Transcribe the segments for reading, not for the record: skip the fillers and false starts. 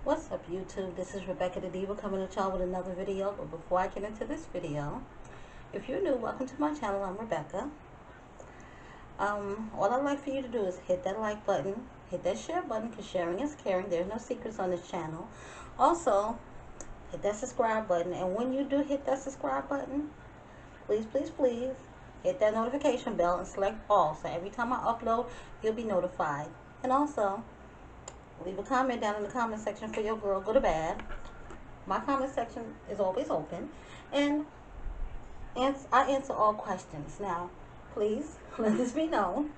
What's up, YouTube? This is Rebecca the Diva coming to y'all with another video. But before I get into this video, if you're new, welcome to my channel. I'm Rebecca. All I'd like for you to do is hit that like button, hit that share button, because sharing is caring. There's no secrets on this channel. Also, hit that subscribe button, and when you do hit that subscribe button, please, please, please hit that notification bell and select all, so every time I upload, you'll be notified. And also, leave a comment down in the comment section for your girl, good or bad. My comment section is always open, and I answer all questions. Now, please let this be known.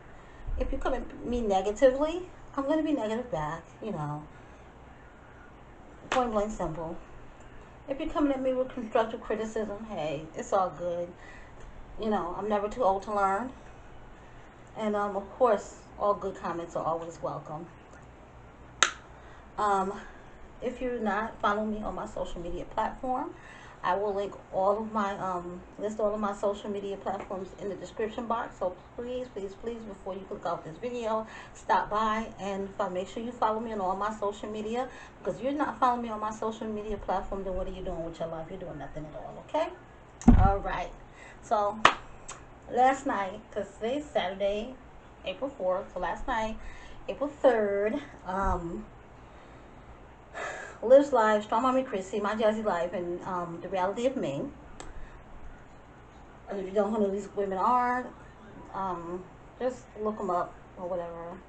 If you come at me negatively, I'm going to be negative back, point blank simple. If you're coming at me with constructive criticism, hey, it's all good. I'm never too old to learn. And of course, all good comments are always welcome. If you're not following me on my social media platform, I will link all of my list all of my social media platforms in the description box. So please, please, please, before you click off this video, stop by and make sure you follow me on all my social media. Because if you're not following me on my social media platform, then what are you doing with your life? You're doing nothing at all. Okay. All right. So last night, because today's Saturday, April 4th. So last night, April 3rd, LIVSLIFE, STRONGMOMMYCHRISSY, My Jazzy Life, and The Reality of Me. And if you don't know who these women are, just look them up or whatever.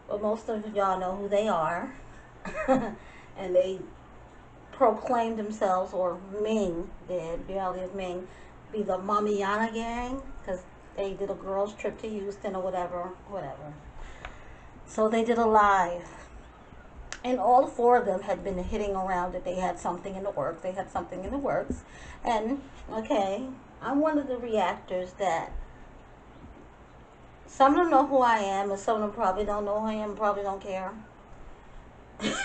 But most of y'all know who they are. And they proclaimed themselves, or Ming did, Reality of Ming, be the Mamiannagang, because they did a girls trip to Houston or whatever. So they did a live. And all four of them had been hitting around that they had something in the works. And, okay, I'm one of the reactors that some of them know who I am, and some of them probably don't know who I am, probably don't care.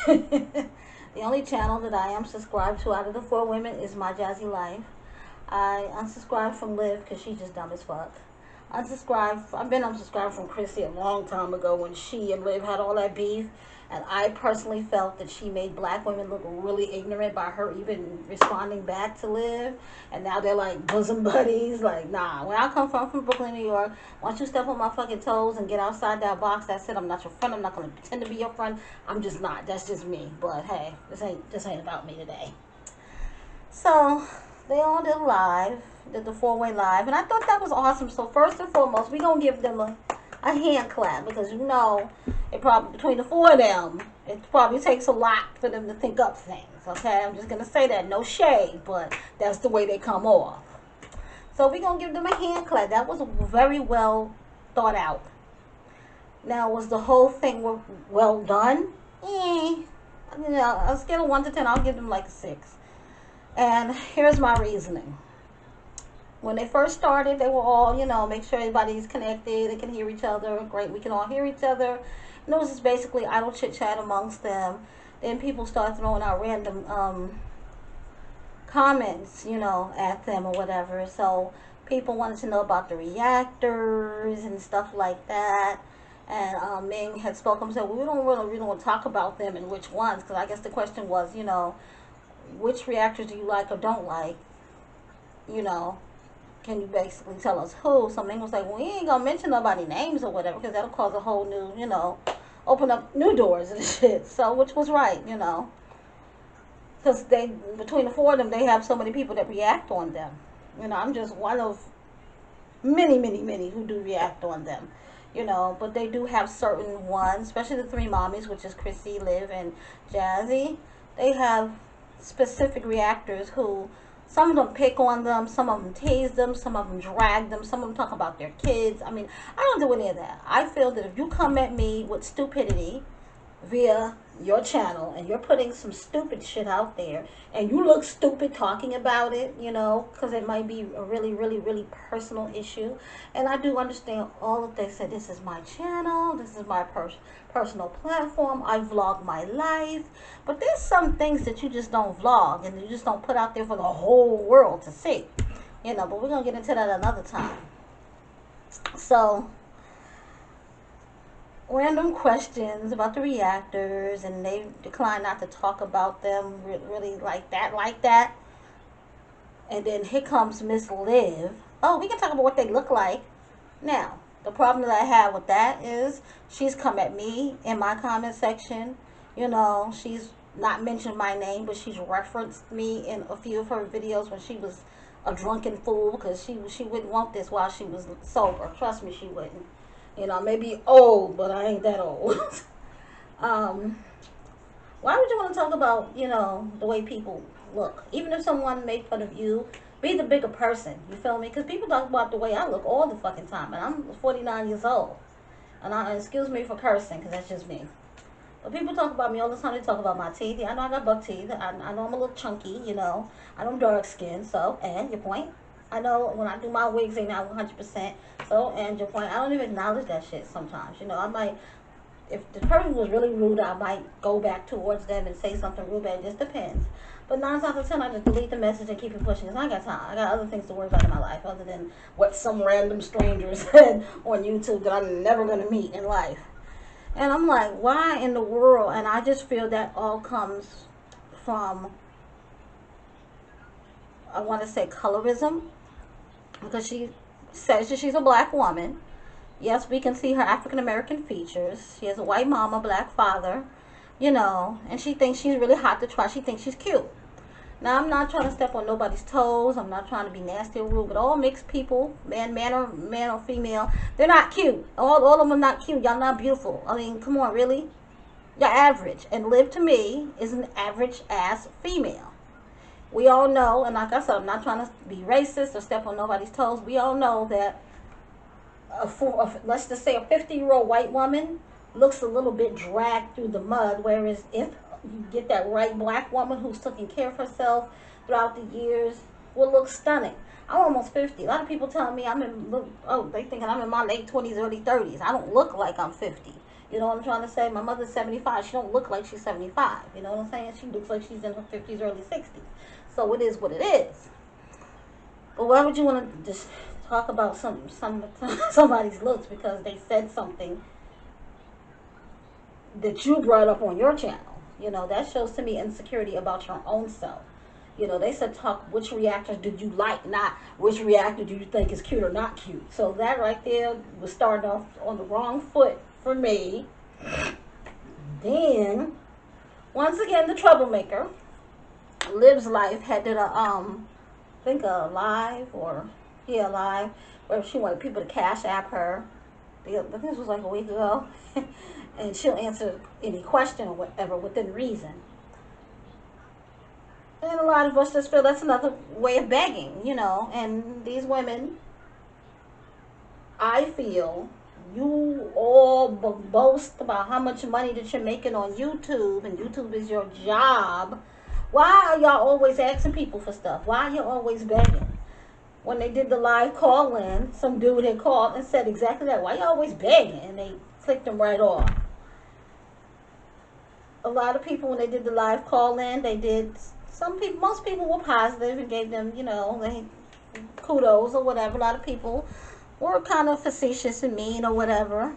The only channel that I am subscribed to out of the four women is My Jazzy Life. I unsubscribed from Liv because she's just dumb as fuck. I've been unsubscribed from Chrissy a long time ago when she and Liv had all that beef. And I personally felt that she made black women look really ignorant by her even responding back to Liv. And now they're like bosom buddies. Like, nah. Where I come from Brooklyn, New York, once you step on my fucking toes and get outside that box, that's it. I'm not your friend. I'm not going to pretend to be your friend. I'm just not. That's just me. But hey, this ain't about me today. So they all did the four-way live. And I thought that was awesome. So first and foremost, we're going to give them a hand clap, because it probably, between the four of them, it probably takes a lot for them to think up things. Okay, I'm just gonna say that, no shade, but that's the way they come off. So we're gonna give them a hand clap. That was very well thought out. Now, was the whole thing well done? On a scale of 1 to 10, I'll give them like a 6. And here's my reasoning. When they first started, they were all, make sure everybody's connected, they can hear each other. Great, we can all hear each other. And it was just basically idle chit-chat amongst them. Then people start throwing out random comments, at them or whatever. So people wanted to know about the reactors and stuff like that. And Ming had spoken, said, well, we don't really want to talk about them and which ones, because I guess the question was, which reactors do you like or don't like, Can you basically tell us who? So Ming was like, well, we ain't gonna mention nobody's names or whatever, because that'll cause a whole new, open up new doors and shit. So, which was right, because between the four of them, they have so many people that react on them. I'm just one of many, many, many who do react on them. But they do have certain ones, especially the three mommies, which is Chrissy, Liv, and Jazzy. They have specific reactors who, some of them pick on them, some of them tease them, some of them drag them, some of them talk about their kids. I mean, I don't do any of that. I feel that if you come at me with stupidity via your channel and you're putting some stupid shit out there and you look stupid talking about it, because it might be a really, really, really personal issue. And I do understand all of they said, this is my channel, this is my personal platform, I vlog my life. But there's some things that you just don't vlog and you just don't put out there for the whole world to see. But we're going to get into that another time. So random questions about the reactors, and they decline not to talk about them really like that. And then here comes Miss Liv. Oh, we can talk about what they look like. Now, the problem that I have with that is she's come at me in my comment section. You know, she's not mentioned my name, but she's referenced me in a few of her videos when she was a drunken fool, because she wouldn't want this while she was sober. Trust me, she wouldn't. You know, I may be old, but I ain't that old. um, why would you want to talk about, you know, the way people look? Even if someone made fun of you, be the bigger person. You feel me? Because people talk about the way I look all the fucking time. And I'm 49 years old. And excuse me for cursing, because that's just me. But people talk about me all the time. They talk about my teeth. Yeah, I know I got buck teeth. I know I'm a little chunky, you know. I know I'm dark skinned. So, and your point? I know when I do my wigs, they not 100%. So, and your point? I don't even acknowledge that shit sometimes. You know, I might, if the person was really rude, I might go back towards them and say something rude, but it just depends. But 9 times out of 10, I just delete the message and keep it pushing, because I ain't got time. I got other things to worry about in my life other than what some random stranger said on YouTube that I'm never going to meet in life. And I'm like, why in the world? And I just feel that all comes from, I want to say, colorism, because she says that she's a black woman. Yes, we can see her African American features. She has a white mama, black father, you know, and she thinks she's really hot to try. She thinks she's cute. Now, I'm not trying to step on nobody's toes. I'm not trying to be nasty or rude, but all mixed people, man or female, they're not cute. All of them are not cute. Y'all not beautiful. I mean, come on, really? You're average. And Liv, to me, is an average-ass female. We all know, and like I said, I'm not trying to be racist or step on nobody's toes. We all know that, let's just say a 50-year-old white woman looks a little bit dragged through the mud, whereas if you get that right black woman who's taking care of herself throughout the years, will look stunning. I'm almost 50. A lot of people tell me they thinking I'm in my late 20s, early 30s. I don't look like I'm 50. You know what I'm trying to say? My mother's 75. She don't look like she's 75. You know what I'm saying? She looks like she's in her 50s, early 60s. So it is what it is. But why would you want to just talk about somebody's looks because they said something that you brought up on your channel? You know, that shows to me insecurity about your own self. You know, they said talk which reactors did you like, not which reactor do you think is cute or not cute. So that right there was starting off on the wrong foot for me. Then, once again, the troublemaker, LIVSLIFE, had did a think a live where she wanted people to cash app her. I think this was like a week ago. And she'll answer any question or whatever within reason. And a lot of us just feel that's another way of begging, you know. And these women, I feel, you all boast about how much money that you're making on YouTube, and YouTube is your job. Why are y'all always asking people for stuff? Why are you always begging? When they did the live call-in, some dude had called and said exactly that. Why you always begging? And they clicked them right off. A lot of people, when they did the live call-in, most people were positive and gave them, you know, kudos or whatever. A lot of people were kind of facetious and mean or whatever.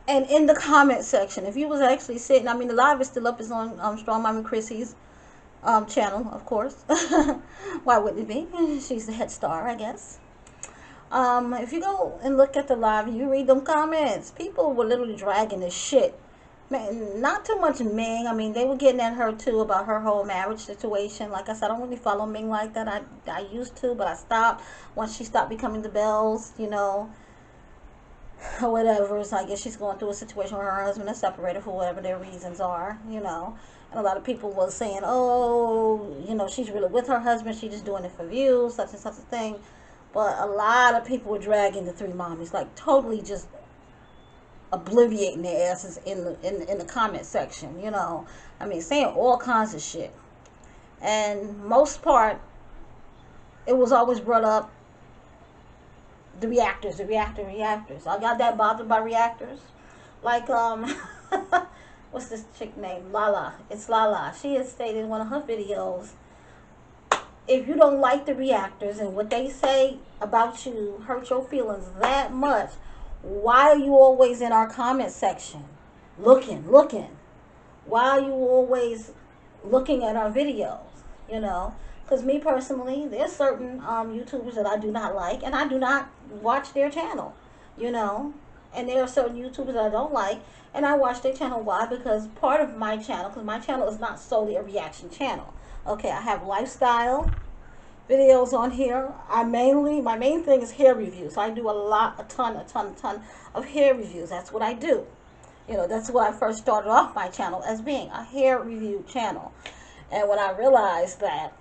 And in the comment section, if you was actually sitting, I mean, the live is still up. It's on Strong Mommy Chrissy's channel, of course. Why wouldn't it be? She's the head star, I guess. If you go and look at the live, you read them comments, people were literally dragging this shit. Man, not too much Ming. I mean, they were getting at her too about her whole marriage situation. Like I said, I don't really follow Ming like that. I used to, but I stopped once she stopped becoming the bells, you know, or whatever. So I guess she's going through a situation where her husband is separated for whatever their reasons are, you know. And a lot of people were saying, oh, you know, she's really with her husband. She's just doing it for views, such and such a thing. But a lot of people were dragging the three mommies, like totally just obliviating their asses in the comment section, you know. I mean, saying all kinds of shit. And most part, it was always brought up the reactors. I got that bothered by reactors. Like, what's this chick named? Lala. It's Lala. She has stated in one of her videos, if you don't like the reactors and what they say about you hurt your feelings that much, Why are you always in our comment section? Looking. Why are you always looking at our videos? You know? Because me personally, there's certain YouTubers that I do not like, and I do not watch their channel. You know? And there are certain YouTubers that I don't like, and I watch their channel. Why? Because part of my channel, because my channel is not solely a reaction channel. Okay, I have lifestyle videos on here. My main thing is hair reviews. So I do a ton of hair reviews. That's what I do. You know, that's what I first started off my channel as, being a hair review channel. And when I realized that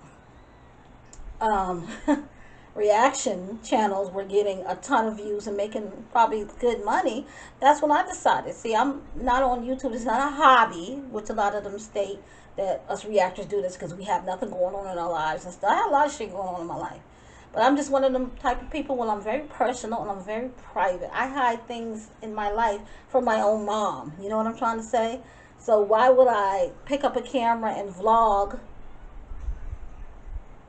reaction channels were getting a ton of views and making probably good money, that's when I decided, see, I'm not on YouTube. It's not a hobby, which a lot of them state that us reactors do this because we have nothing going on in our lives and stuff. I have a lot of shit going on in my life. But I'm just one of them type of people when I'm very personal and I'm very private. I hide things in my life from my own mom. You know what I'm trying to say? So why would I pick up a camera and vlog,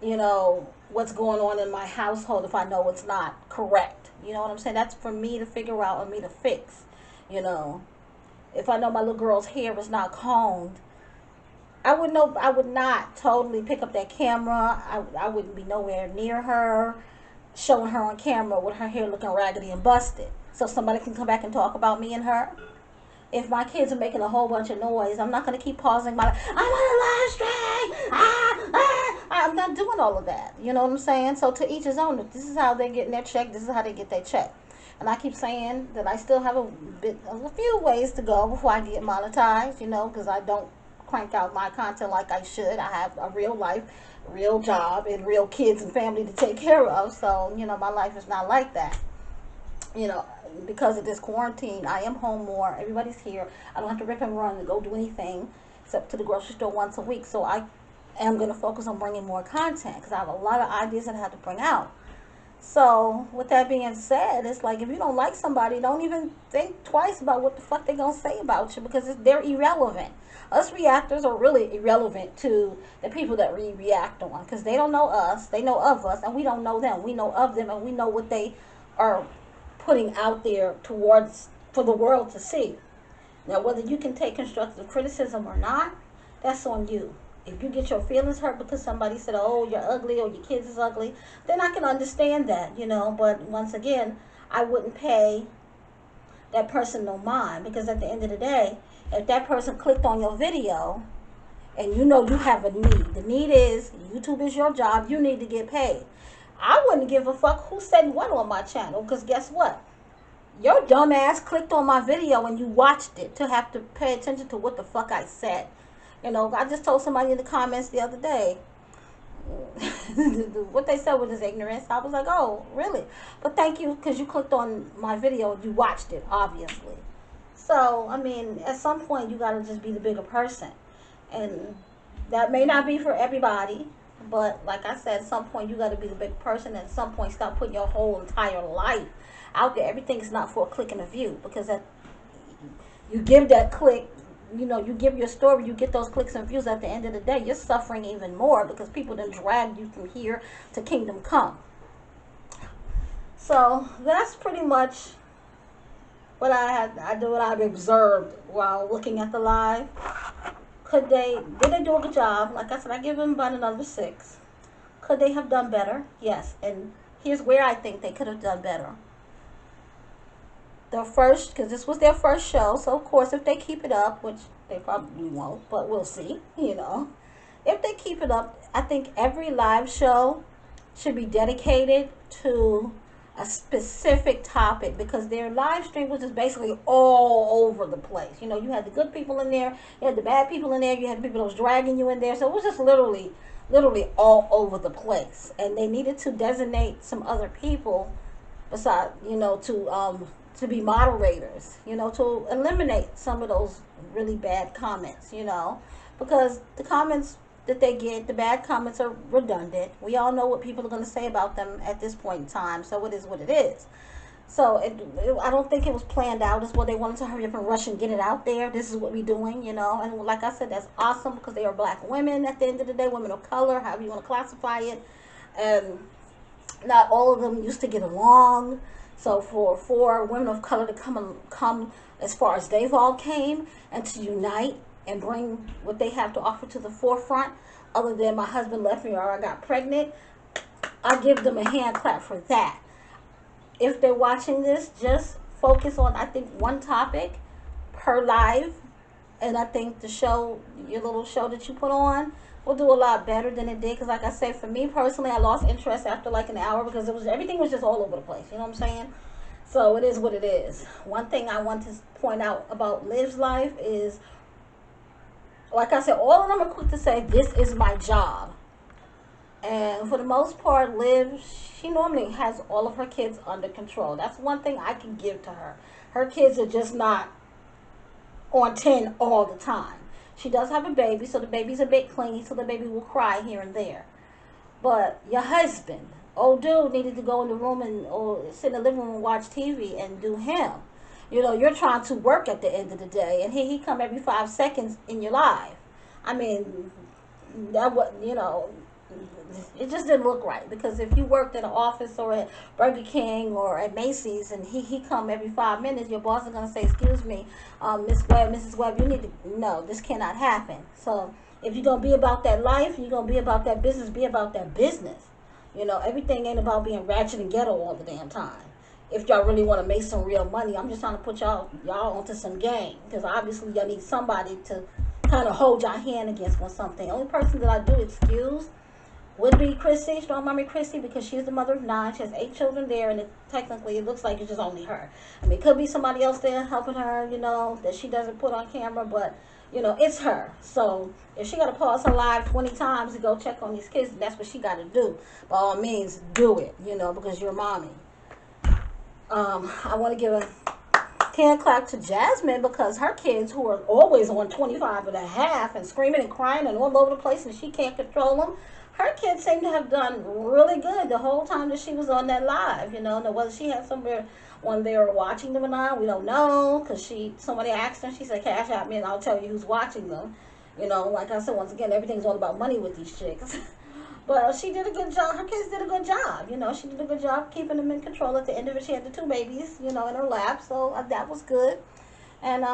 you know, what's going on in my household if I know it's not correct? You know what I'm saying? That's for me to figure out and me to fix. You know, if I know my little girl's hair is not combed, I would not totally pick up that camera. I wouldn't be nowhere near her, showing her on camera with her hair looking raggedy and busted, so somebody can come back and talk about me and her. If my kids are making a whole bunch of noise, I'm not going to keep pausing my life. I'm on a live stream. I'm not doing all of that. You know what I'm saying? So to each his own. This is how they're getting their check. This is how they get their check. And I keep saying that I still have a few ways to go before I get monetized, you know, because I don't crank out my content like I should. I have a real life, real job, and real kids and family to take care of. So, you know, my life is not like that. You know, because of this quarantine, I am home more. Everybody's here. I don't have to rip and run to go do anything except to the grocery store once a week. So I am going to focus on bringing more content because I have a lot of ideas that I have to bring out. So with that being said, it's like, if you don't like somebody, don't even think twice about what the fuck they're going to say about you, because they're irrelevant. Us reactors are really irrelevant to the people that we react on, because they don't know us, they know of us, and we don't know them. We know of them, and we know what they are putting out there towards for the world to see. Now, whether you can take constructive criticism or not, that's on you. If you get your feelings hurt because somebody said, oh, you're ugly, or your kids is ugly, then I can understand that, you know. But once again, I wouldn't pay that person no mind, because at the end of the day, if that person clicked on your video and you know you have a need, the need is YouTube is your job, you need to get paid. I wouldn't give a fuck who said what on my channel, because guess what? Your dumb ass clicked on my video and you watched it to have to pay attention to what the fuck I said. You know, I just told somebody in the comments the other day, what they said was just ignorance. I was like, oh, really? But thank you, because you clicked on my video and you watched it, obviously. So, I mean, at some point, you got to just be the bigger person. And that may not be for everybody, but like I said, at some point, you got to be the big person. And at some point, stop putting your whole entire life out there. Everything is not for a click and a view, because that, you give that click, you know, you give your story, you get those clicks and views. At the end of the day, you're suffering even more, because people done dragged you from here to kingdom come. So that's pretty much what I've observed while looking at the live. Did they do a good job? Like I said, I give them about another 6. Could they have done better? Yes. And here's where I think they could have done better. Their first, because this was their first show, so of course if they keep it up, which they probably won't, but we'll see, you know. If they keep it up, I think every live show should be dedicated to a specific topic, because their live stream was just basically all over the place. You know, you had the good people in there, you had the bad people in there, you had the people that was dragging you in there, so it was just literally all over the place. And they needed to designate some other people besides, you know, to be moderators, you know, to eliminate some of those really bad comments, you know, because the comments that they get, the bad comments, are redundant. We all know what people are going to say about them at this point in time, so it is what it is. So I don't think it was planned out as well. They wanted to hurry up and rush and get it out there. This is what we're doing, you know, and like I said, that's awesome, because they are black women at the end of the day, women of color, however you want to classify it, and not all of them used to get along. So for women of color to come as far as they've all came, and to unite and bring what they have to offer to the forefront, other than my husband left me or I got pregnant, I give them a hand clap for that. If they're watching this, just focus on, I think, one topic per live, and I think the show, your little show that you put on, will do a lot better than it did. Because like I say, for me personally, I lost interest after like an hour because everything was just all over the place. You know what I'm saying? So it is what it is. One thing I want to point out about Liv's Life is, like I said, all of them are quick to say, this is my job. And for the most part, Liv, she normally has all of her kids under control. That's one thing I can give to her. Her kids are just not on 10 all the time. She does have a baby, so the baby's a bit clingy, so the baby will cry here and there. But your husband, old dude, needed to go in the room or sit in the living room and watch TV and do him. You know, you're trying to work at the end of the day, and here he come every 5 seconds in your life. I mean, that was, you know, it just didn't look right. Because if you worked at an office or at Burger King or at Macy's and he come every 5 minutes, your boss is going to say, excuse me, Miss Webb, Mrs. Webb, you need to, no, this cannot happen. So if you're going to be about that life, you're going to be about that business, be about that business. You know, everything ain't about being ratchet and ghetto all the damn time. If y'all really want to make some real money, I'm just trying to put y'all onto some game. Because obviously y'all need somebody to kind of hold your hand against on something. The only person that I do excuse would be Chrissy, Strong Mommy Chrissy, because she's the mother of 9. She has 8 children there, and technically it looks like it's just only her. I mean, it could be somebody else there helping her, you know, that she doesn't put on camera, but, you know, it's her. So if she got to pause her live 20 times to go check on these kids, that's what she got to do. By all means, do it, you know, because you're mommy. I want to give a hand clap to Jasmine, because her kids, who are always on 25 and a half and screaming and crying and all over the place, and she can't control them, her kids seem to have done really good the whole time that she was on that live. You know, now whether she had somewhere when they were watching them or not, we don't know, because somebody asked her, she said, cash out me and I'll tell you who's watching them. You know, like I said, once again, everything's all about money with these chicks. But she did a good job. Her kids did a good job. You know, she did a good job keeping them in control. At the end of it, she had the 2 babies, you know, in her lap. So that was good. And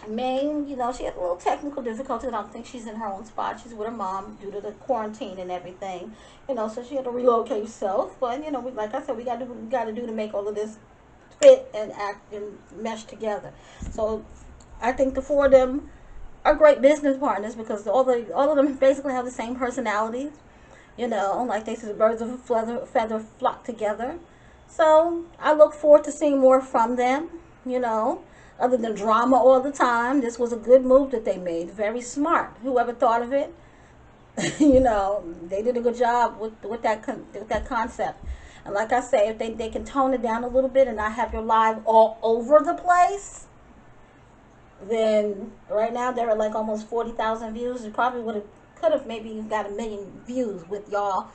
Maine, you know, she had a little technical difficulty. I don't think she's in her own spot. She's with her mom due to the quarantine and everything. You know, so she had to relocate herself. But, you know, like I said, we got to do to make all of this fit and act and mesh together. So I think the 4 of them are great business partners, because all of them basically have the same personalities. You know, like they say, the birds of a feather flock together. So I look forward to seeing more from them, you know, other than drama all the time. This was a good move that they made. Very smart. Whoever thought of it, you know, they did a good job with that concept. And like I say, if they can tone it down a little bit and not have your live all over the place, then right now they're at like almost 40,000 views. It probably could have maybe got 1 million views with y'all,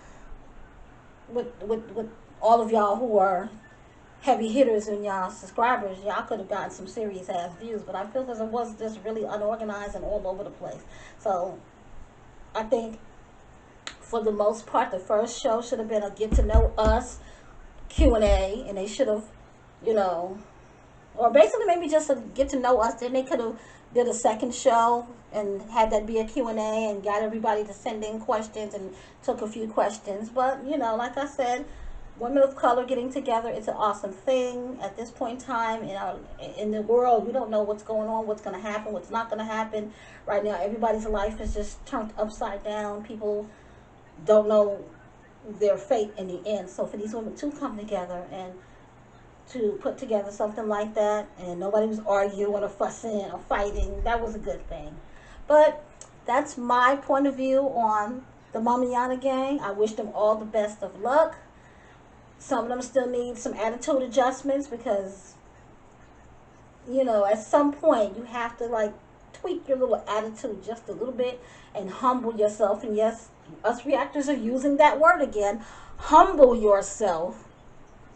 with all of y'all who are heavy hitters and y'all subscribers. Y'all could have gotten some serious ass views, but I feel because it was just really unorganized and all over the place. So I think for the most part, the first show should have been a get to know us Q&A, and they should have, you know, or basically maybe just a get to know us. Then they could have did a second show and had that be a Q&A and got everybody to send in questions and took a few questions. But, you know, like I said, women of color getting together, it's an awesome thing. At this point in time, in the world, we don't know what's going on, what's going to happen, what's not going to happen. Right now, everybody's life is just turned upside down. People don't know their fate in the end. So for these women to come together and to put together something like that, and nobody was arguing or fussing or fighting, that was a good thing. But that's my point of view on the Mamiannagang. I wish them all the best of luck. Some of them still need some attitude adjustments, because, you know, at some point you have to like tweak your little attitude just a little bit and humble yourself. And yes, us reactors are using that word again. Humble yourself.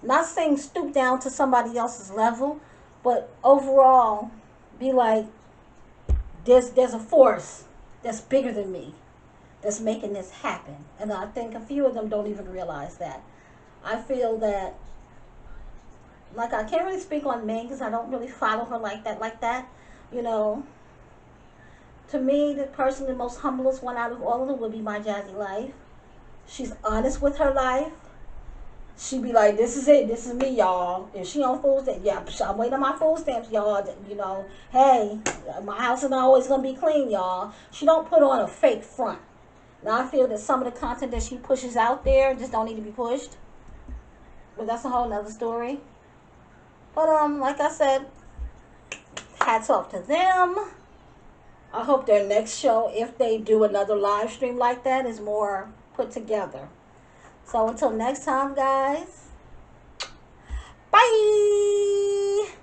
Not saying stoop down to somebody else's level, but overall be like, there's a force that's bigger than me that's making this happen. And I think a few of them don't even realize that. I feel that like, I can't really speak on Ming because I don't really follow her like that. You know, to me, the person, the most humblest one out of all of them would be My Jazzy Life. She's honest with her life. She be like, this is it, this is me, y'all. If she on food stamps, yeah, I'm waiting on my food stamps, y'all. You know, hey, my house is not always gonna be clean, y'all. She don't put on a fake front. Now, I feel that some of the content that she pushes out there just don't need to be pushed. But that's a whole nother story. But, like I said, hats off to them. I hope their next show, if they do another live stream like that, is more put together. So until next time, guys, bye.